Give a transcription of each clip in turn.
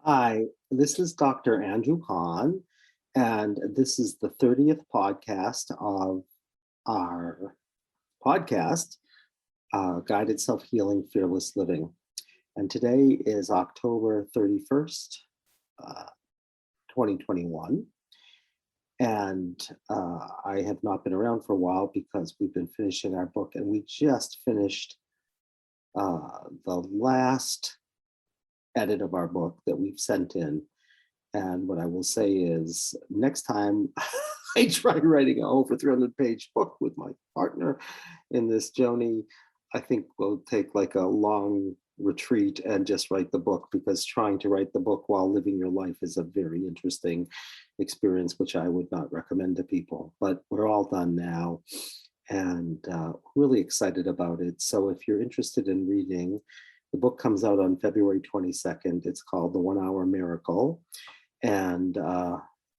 Hi, this is Dr. Andrew Hahn, and this is the 30th podcast of our podcast, Guided Self Healing Fearless Living. And today is October 31st, uh, 2021. And I have not been around for a while because we've been finishing our book, and we just finished the last edit of our book that we've sent in. And what I will say is, next time I try writing a over 300-page book with my partner in this journey, I think we'll take like a long retreat and just write the book, because trying to write the book while living your life is a very interesting experience, which I would not recommend to people. But we're all done now, and really excited about it. So if you're interested in reading, the book comes out on February 22nd. It's called The 1 Hour Miracle. And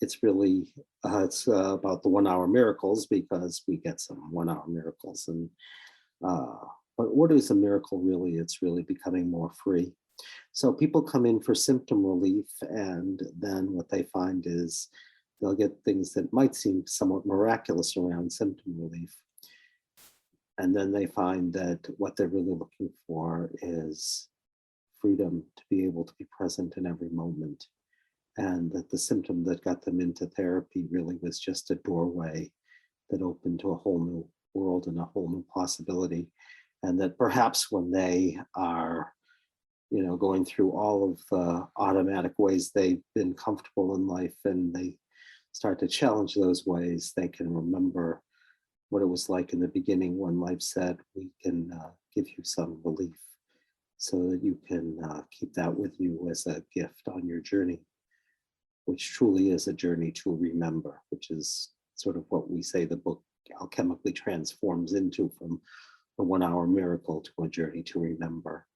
it's really, it's about the 1 hour miracles, because we get some 1 hour miracles. And but what is a miracle really? It's really becoming more free. So people come in for symptom relief, and then what they find is they'll get things that might seem somewhat miraculous around symptom relief. And then they find that what they're really looking for is freedom to be able to be present in every moment. And that the symptom that got them into therapy really was just a doorway that opened to a whole new world and a whole new possibility. And that perhaps when they are, going through all of the automatic ways they've been comfortable in life, and they start to challenge those ways, they can remember what it was like in the beginning when life said, we can give you some relief, so that you can keep that with you as a gift on your journey, which truly is a journey to remember, which is sort of what we say the book alchemically transforms into, from the 1 hour miracle to a journey to remember.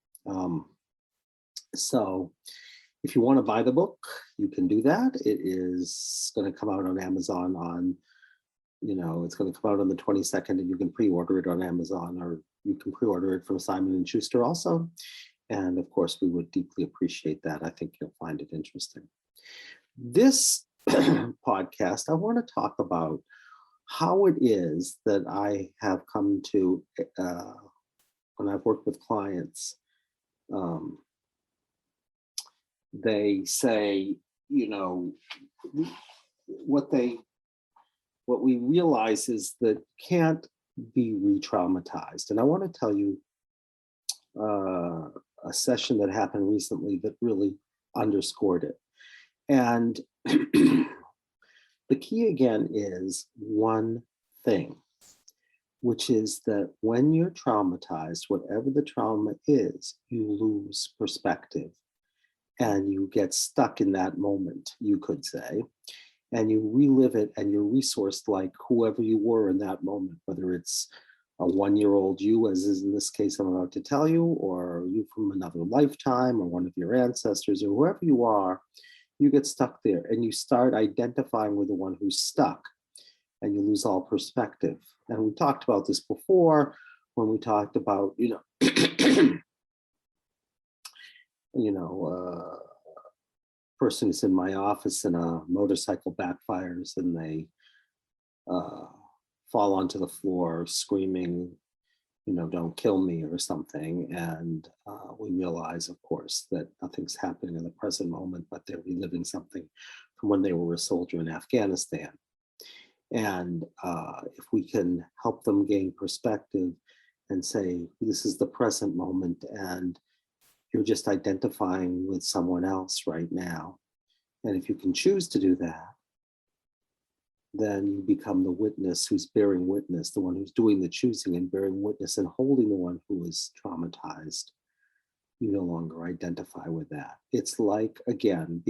So if you want to buy the book, you can do that. It is going to come out on Amazon on, it's going to come out on the 22nd, and you can pre-order it on Amazon, or you can pre-order it from Simon & Schuster also. And of course, we would deeply appreciate that. I think you'll find it interesting. This podcast, I want to talk about how it is that I have come to, when I've worked with clients, they say, what we realize is that can't be re-traumatized. And I want to tell you a session that happened recently that really underscored it. And the key again is one thing, which is that when you're traumatized, whatever the trauma is, you lose perspective, and you get stuck in that moment, you could say, and you relive it, and you're resourced like whoever you were in that moment, whether it's a 1-year-old you, as is in this case I'm about to tell you, or you from another lifetime, or one of your ancestors, or whoever you are. You get stuck there, and you start identifying with the one who's stuck, and you lose all perspective. And we talked about this before when we talked about, person is in my office and a motorcycle backfires, and they fall onto the floor screaming, don't kill me or something. And we realize, of course, that nothing's happening in the present moment, but they're reliving something from when they were a soldier in Afghanistan. And if we can help them gain perspective and say, this is the present moment, and you're just identifying with someone else right now. And if you can choose to do that, then you become the witness who's bearing witness, the one who's doing the choosing and bearing witness and holding the one who is traumatized. You no longer identify with that. It's like, again,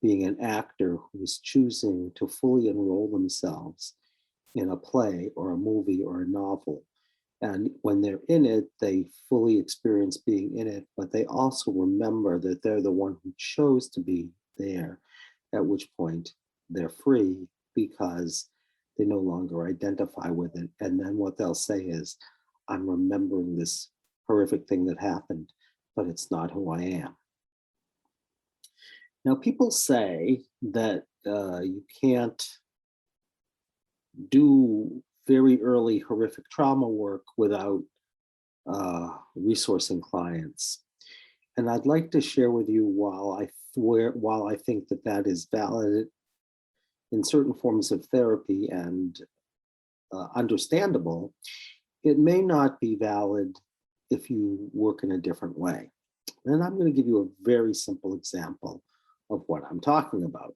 being an actor who's choosing to fully enroll themselves in a play or a movie or a novel. And when they're in it, they fully experience being in it, but they also remember that they're the one who chose to be there, at which point they're free, because they no longer identify with it. And then what they'll say is, I'm remembering this horrific thing that happened, but it's not who I am. Now, people say that you can't do very early horrific trauma work without resourcing clients. And I'd like to share with you while I think that that is valid in certain forms of therapy and understandable, it may not be valid if you work in a different way. And I'm going to give you a very simple example of what I'm talking about.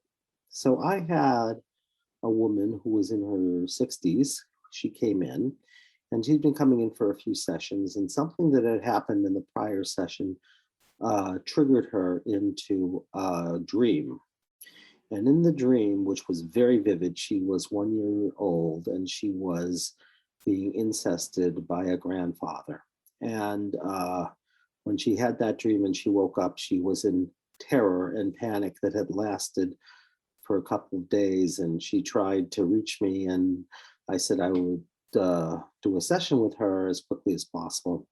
So I had a woman who was in her 60s. She came in and she'd been coming in for a few sessions, and something that had happened in the prior session triggered her into a dream. And in the dream, which was very vivid, she was 1 year old and she was being incested by a grandfather. And when she had that dream and she woke up, she was in terror and panic that had lasted for a couple of days. And she tried to reach me, and I said I would do a session with her as quickly as possible.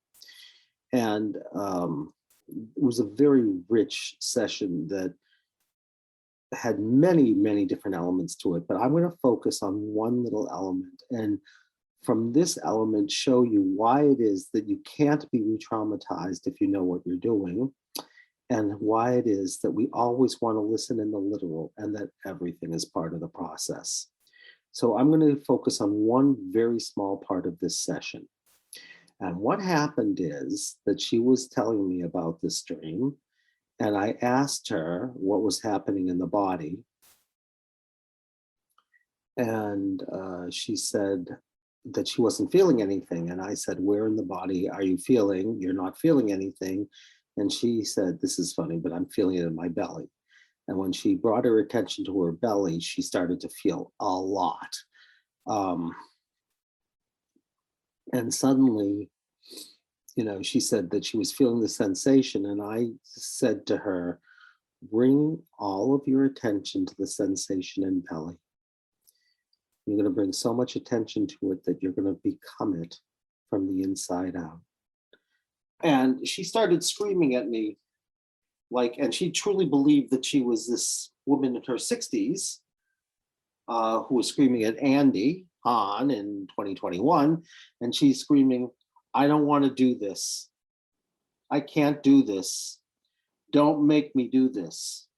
And it was a very rich session that had many, many different elements to it, but I'm going to focus on one little element. And from this element, show you why it is that you can't be re-traumatized if you know what you're doing, and why it is that we always want to listen in the literal and that everything is part of the process. So I'm going to focus on one very small part of this session. And what happened is that she was telling me about this dream, and I asked her what was happening in the body. And she said that she wasn't feeling anything. And I said, where in the body are you feeling? You're not feeling anything. And she said, this is funny, but I'm feeling it in my belly. And when she brought her attention to her belly, she started to feel a lot. Um, and suddenly, she said that she was feeling the sensation. And I said to her, bring all of your attention to the sensation in belly. You're going to bring so much attention to it that you're going to become it from the inside out. And she started screaming at me, and she truly believed that she was this woman in her 60s who was screaming at Andy Hahn in 2021. And she's screaming, I don't want to do this. I can't do this. Don't make me do this.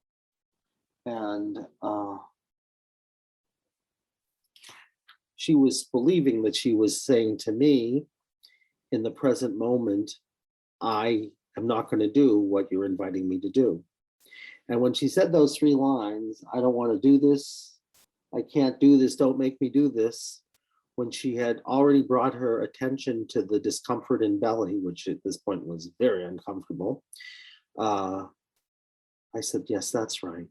And she was believing that she was saying to me, in the present moment, I am not going to do what you're inviting me to do. And when she said those three lines, I don't want to do this, I can't do this, don't make me do this, when she had already brought her attention to the discomfort in belly, which at this point was very uncomfortable, I said, yes, that's right.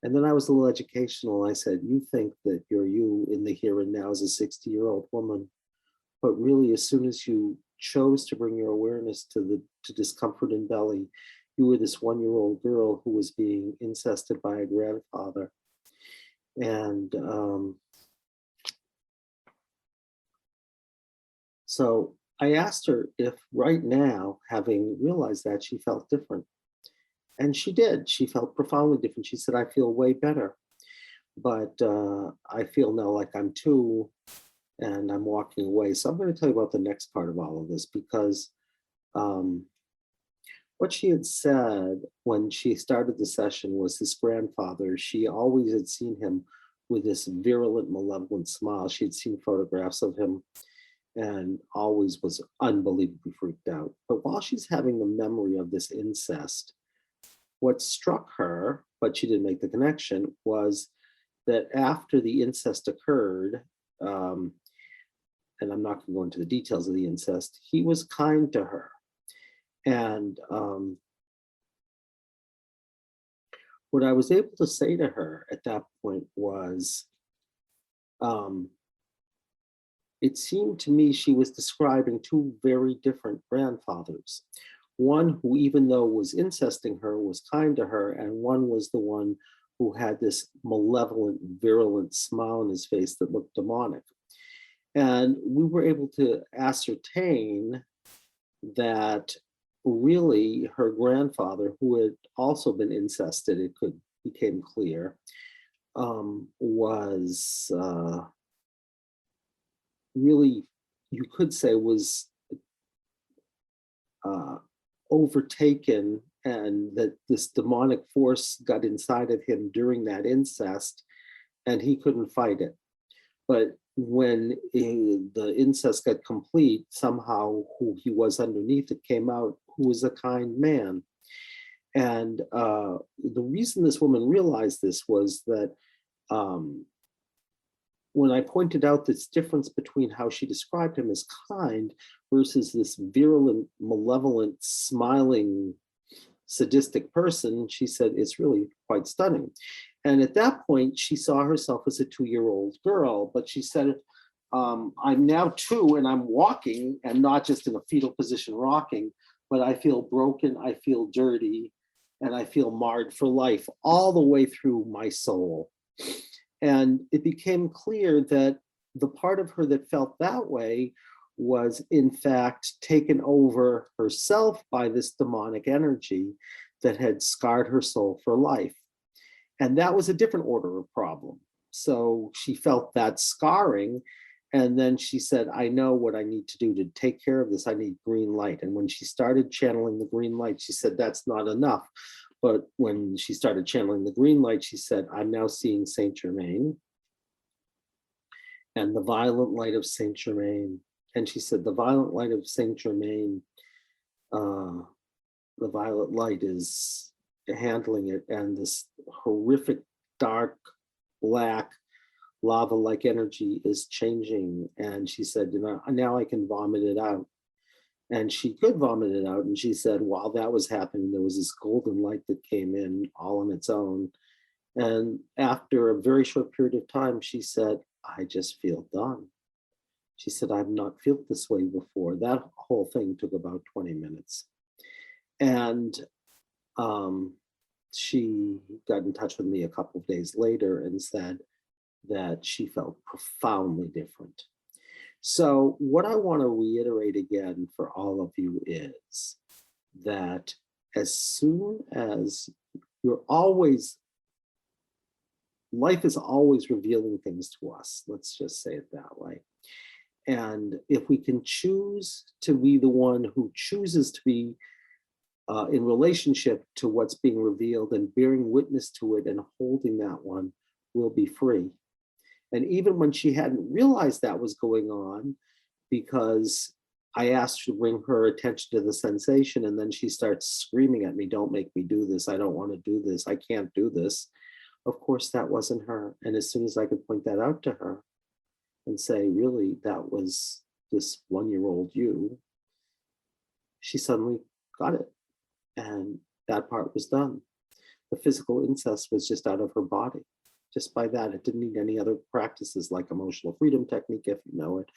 And then I was a little educational. I said, you think that you're you in the here and now as a 60-year-old woman, but really, as soon as you chose to bring your awareness to discomfort in belly, you were this 1-year-old girl who was being incested by a grandfather. And so I asked her if right now, having realized that, she felt different. And she did. She felt profoundly different. She said, I feel way better, but I feel now like I'm two, and I'm walking away. So I'm going to tell you about the next part of all of this, because what she had said when she started the session was this grandfather, she always had seen him with this virulent, malevolent smile. She had seen photographs of him and always was unbelievably freaked out. But while she's having the memory of this incest, what struck her, but she didn't make the connection, was that after the incest occurred, and I'm not going to go into the details of the incest, he was kind to her. And what I was able to say to her at that point was, it seemed to me she was describing two very different grandfathers. One who, even though was incesting her, was kind to her, and one was the one who had this malevolent, virulent smile on his face that looked demonic. And we were able to ascertain that really her grandfather, who had also been incested, became clear, was really, you could say, was uh, overtaken, and that this demonic force got inside of him during that incest, and he couldn't fight it. But when the incest got complete, somehow who he was underneath it came out, who was a kind man. And the reason this woman realized this was that um, when I pointed out this difference between how she described him as kind versus this virulent, malevolent, smiling, sadistic person, she said, it's really quite stunning. And at that point, she saw herself as a 2-year-old girl, but she said, I'm now 2 and I'm walking, and not just in a fetal position rocking, but I feel broken, I feel dirty, and I feel marred for life all the way through my soul. And it became clear that the part of her that felt that way was, in fact, taken over herself by this demonic energy that had scarred her soul for life. And that was a different order of problem. So she felt that scarring. And then she said, I know what I need to do to take care of this. I need green light. And when she started channeling the green light, she said, that's not enough. But when she started channeling the green light, she said, I'm now seeing Saint Germain and the violet light of Saint Germain. And she said, the violet light of Saint Germain, uh, the violet light is handling it. And this horrific, dark, black, lava-like energy is changing. And she said, you know, now I can vomit it out. And she could vomit it out. And she said, while that was happening, there was this golden light that came in all on its own. And after a very short period of time, she said, I just feel done. She said, I've not felt this way before. That whole thing took about 20 minutes. And she got in touch with me a couple of days later and said that she felt profoundly different. So, what I want to reiterate again for all of you is that as soon as you're always, life is always revealing things to us. Let's just say it that way. And if we can choose to be the one who chooses to be in relationship to what's being revealed and bearing witness to it and holding that one, we'll be free. And even when she hadn't realized that was going on, because I asked her to bring her attention to the sensation, and then she starts screaming at me, don't make me do this. I don't want to do this. I can't do this. Of course, that wasn't her. And as soon as I could point that out to her and say, really, that was this 1-year-old you, she suddenly got it. And that part was done. The physical incest was just out of her body. Just by that, it didn't need any other practices like emotional freedom technique, if you know it,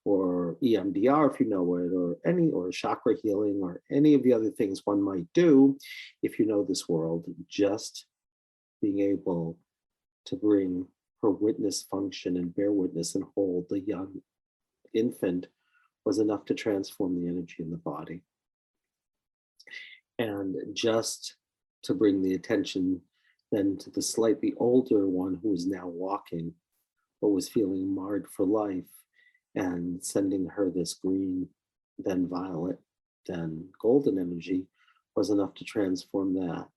or EMDR, if you know it, or chakra healing, or any of the other things one might do if you know this world. Just being able to bring her witness function and bear witness and hold the young infant was enough to transform the energy in the body. And just to bring the attention then to the slightly older one who is now walking, but was feeling marred for life, and sending her this green, then violet, then golden energy was enough to transform that.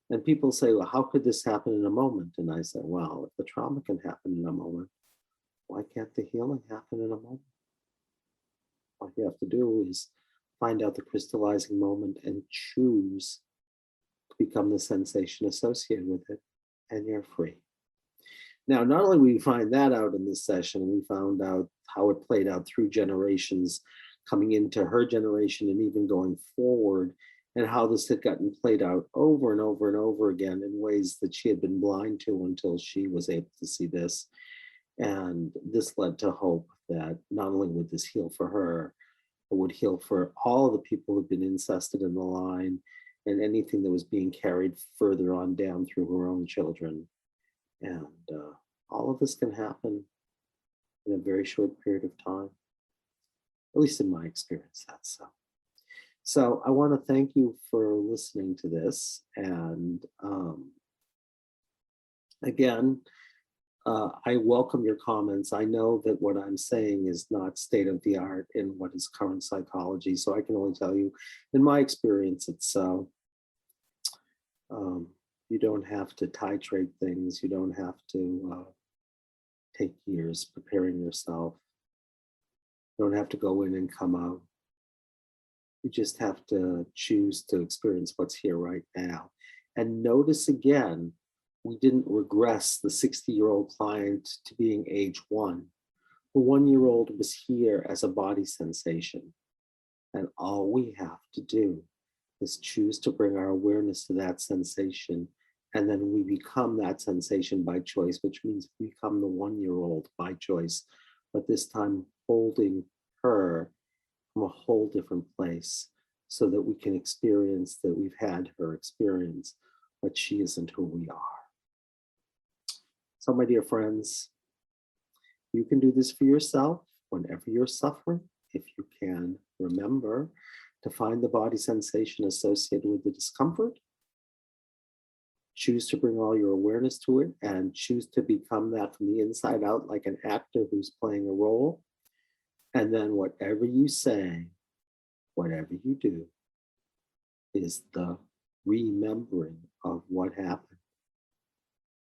And people say, well, how could this happen in a moment? And I say, well, if the trauma can happen in a moment, why can't the healing happen in a moment? All you have to do is find out the crystallizing moment and choose to become the sensation associated with it, and you're free. Now, not only we find that out in this session, we found out how it played out through generations, coming into her generation and even going forward, and how this had gotten played out over and over and over again in ways that she had been blind to until she was able to see this. And this led to hope that not only would this heal for her, but would heal for all of the people who've been incested in the line, and anything that was being carried further on down through her own children. And all of this can happen in a very short period of time. At least in my experience, that's so. So I want to thank you for listening to this. And again, I welcome your comments. I know that what I'm saying is not state of the art in what is current psychology. So I can only tell you, in my experience, it's um, you don't have to titrate things. You don't have to take years preparing yourself. You don't have to go in and come out. You just have to choose to experience what's here right now. And notice again, we didn't regress the 60-year-old client to being age one. The 1-year-old was here as a body sensation. And all we have to do is choose to bring our awareness to that sensation. And then we become that sensation by choice, which means we become the 1-year-old by choice, but this time holding her from a whole different place so that we can experience that we've had her experience, but she isn't who we are. So, my dear friends, you can do this for yourself whenever you're suffering. If you can remember to find the body sensation associated with the discomfort, choose to bring all your awareness to it and choose to become that from the inside out, like an actor who's playing a role. And then whatever you say, whatever you do, is the remembering of what happened.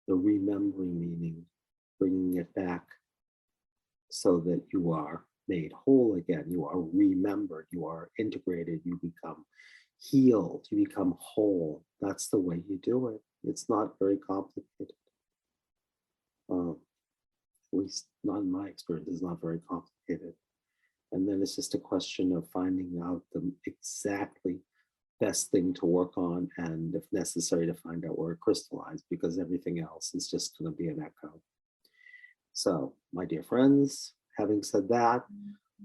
The remembering meaning bringing it back so that you are made whole again. You are remembered. You are integrated. You become healed. You become whole. That's the way you do it. It's not very complicated. At least not in my experience, it's not very complicated. And then it's just a question of finding out the exactly best thing to work on, and if necessary, to find out where it crystallized, because everything else is just going to be an echo. So, my dear friends, having said that,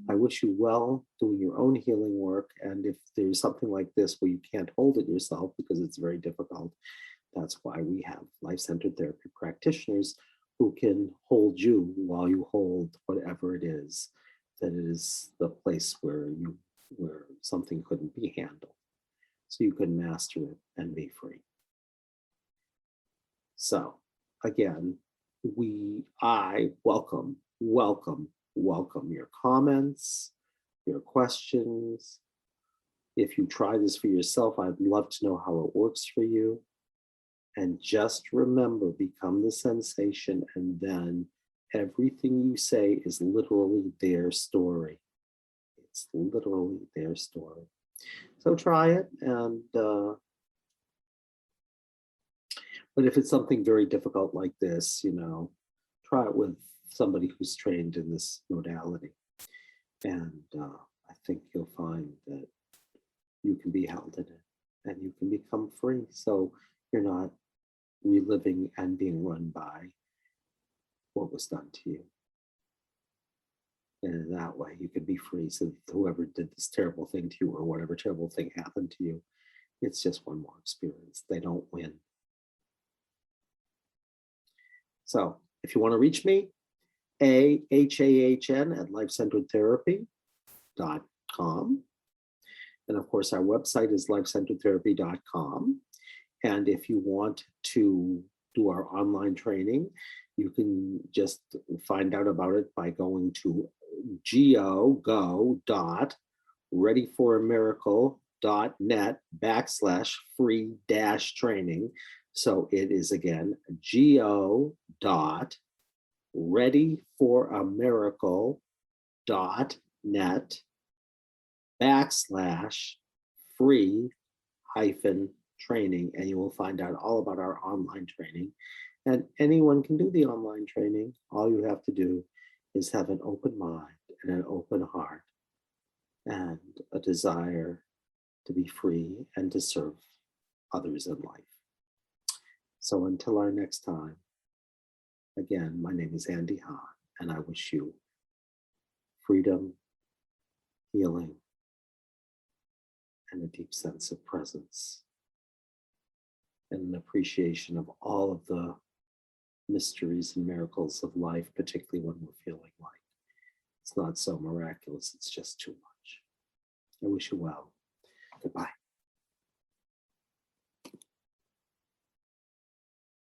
I wish you well doing your own healing work. And if there's something like this where you can't hold it yourself because it's very difficult, that's why we have life-centered therapy practitioners who can hold you while you hold whatever it is that is the place where something couldn't be handled, so you can master it and be free. So again, I welcome your comments, your questions. If you try this for yourself, I'd love to know how it works for you. And just remember, become the sensation, and then everything you say is literally their story. It's literally their story. So try it, and but if it's something very difficult like this, try it with somebody who's trained in this modality, and I think you'll find that you can be held in it, and you can become free. So you're not reliving and being run by what was done to you. And in that way, you can be free. So whoever did this terrible thing to you, or whatever terrible thing happened to you, it's just one more experience. They don't win. So if you want to reach me, AHAHN at lifecenteredtherapy.com. And of course, our website is lifecenteredtherapy.com. And if you want to do our online training, you can just find out about it by going to go.readyforamiracle.net/free-training. So it is again go.readyforamiracle.net/free-training, and you will find out all about our online training. And anyone can do the online training. All you have to do is have an open mind and an open heart and a desire to be free and to serve others in life. So until our next time, again, my name is Andy Hahn, and I wish you freedom, healing, and a deep sense of presence, and an appreciation of all of the mysteries and miracles of life, particularly when we're feeling like it's not so miraculous, it's just too much. I wish you well. Goodbye.